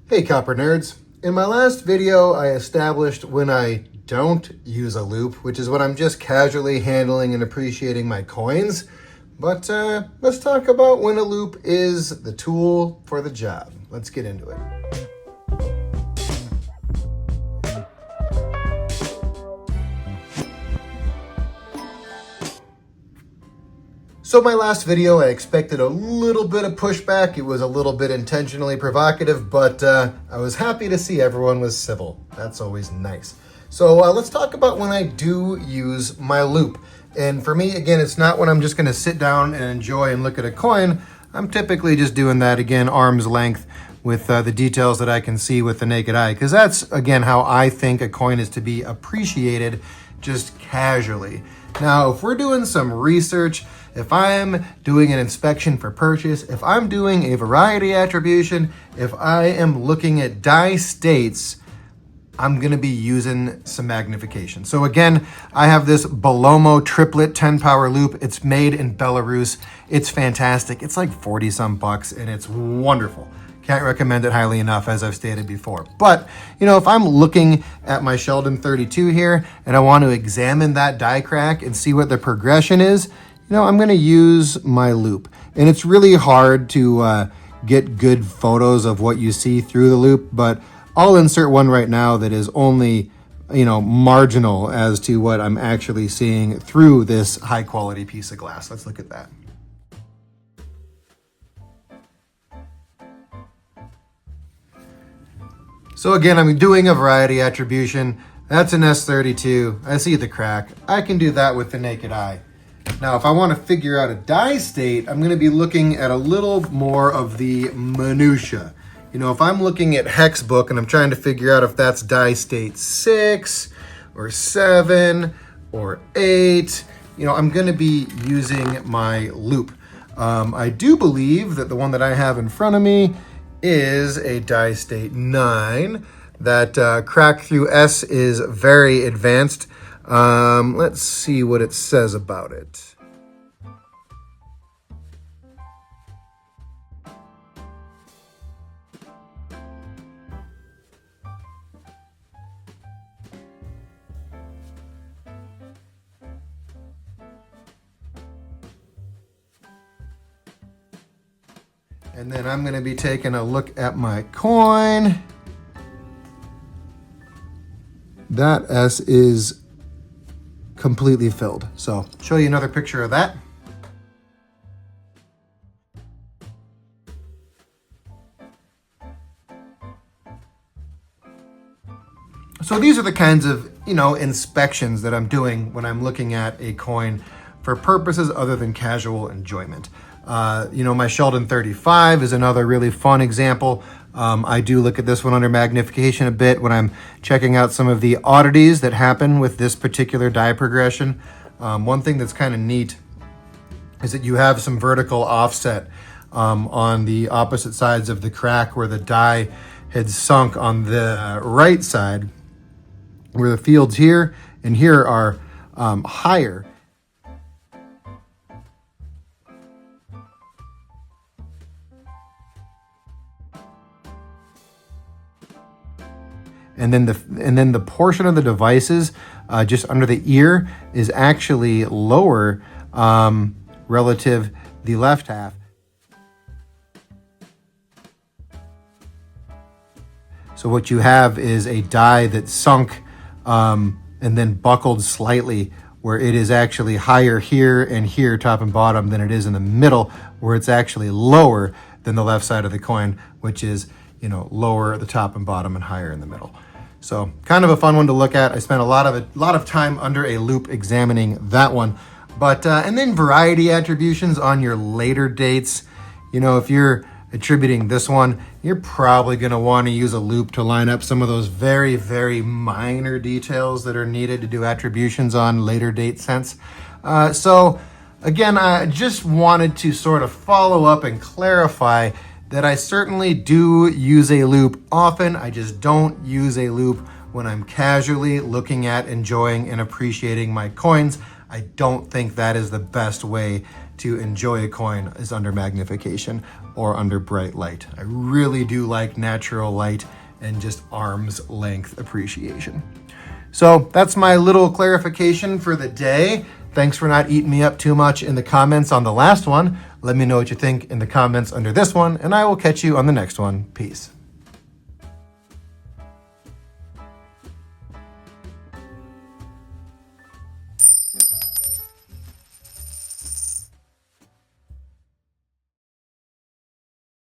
Hey Copper Nerds! In my last video, I established when I don't use a loupe, which is when I'm just casually handling and appreciating my coins. But let's talk about when a loupe is the tool for the job. Let's get into it. So my last video, I expected a little bit of pushback. It was a little bit intentionally provocative, but I was happy to see everyone was civil. That's always nice. So let's talk about when I do use my loupe. And for me, again, it's not when I'm just gonna sit down and enjoy and look at a coin. I'm typically just doing that, again, arm's length with the details that I can see with the naked eye. Because that's, again, how I think a coin is to be appreciated, just casually. Now, if we're doing some research, if I'm doing an inspection for purchase, if I'm doing a variety attribution, if I am looking at die states, I'm gonna be using some magnification. So again, I have this Belomo triplet 10 power loupe. It's made in Belarus. It's fantastic. It's like 40 some bucks and it's wonderful. Can't recommend it highly enough, as I've stated before. But, you know, if I'm looking at my Sheldon 32 here and I want to examine that die crack and see what the progression is, you know, I'm going to use my loupe. And it's really hard to get good photos of what you see through the loupe, but I'll insert one right now that is only, you know, marginal as to what I'm actually seeing through this high quality piece of glass. Let's look at that. So again, I'm doing a variety attribution. That's an S32. I see the crack. I can do that with the naked eye. Now, if I want to figure out a die state, I'm going to be looking at a little more of the minutia. You know, if I'm looking at hex book and I'm trying to figure out if that's die state 6 or 7 or 8, you know, I'm going to be using my loupe. I do believe that the one that I have in front of me is a die state 9. That crack through S is very advanced. Let's see what it says about it. And then I'm going to be taking a look at my coin. That S is completely filled. So show you another picture of that. So these are the kinds of, you know, inspections that I'm doing when I'm looking at a coin for purposes other than casual enjoyment. You know, my Sheldon 35 is another really fun example. I do look at this one under magnification a bit when I'm checking out some of the oddities that happen with this particular die progression. One thing that's kind of neat is that you have some vertical offset on the opposite sides of the crack where the die had sunk on the right side, where the fields here and here are higher. And then the portion of the devices just under the ear is actually lower relative the left half. So what you have is a die that sunk and then buckled slightly, where it is actually higher here and here, top and bottom, than it is in the middle, where it's actually lower than the left side of the coin, which is, you know, lower at the top and bottom and higher in the middle. So kind of a fun one to look at. I spent a lot of time under a loupe examining that one. But and then variety attributions on your later dates. You know, if you're attributing this one, you're probably going to want to use a loupe to line up some of those very, very minor details that are needed to do attributions on later date cents. So again, I just wanted to sort of follow up and clarify that I certainly do use a loupe often. I just don't use a loupe when I'm casually looking at, enjoying, and appreciating my coins. I don't think that is the best way to enjoy a coin, is under magnification. or under bright light. I really do like natural light and just arm's length appreciation. So that's my little clarification for the day. Thanks for not eating me up too much in the comments on the last one. Let me know what you think in the comments under this one, and I will catch you on the next one. Peace.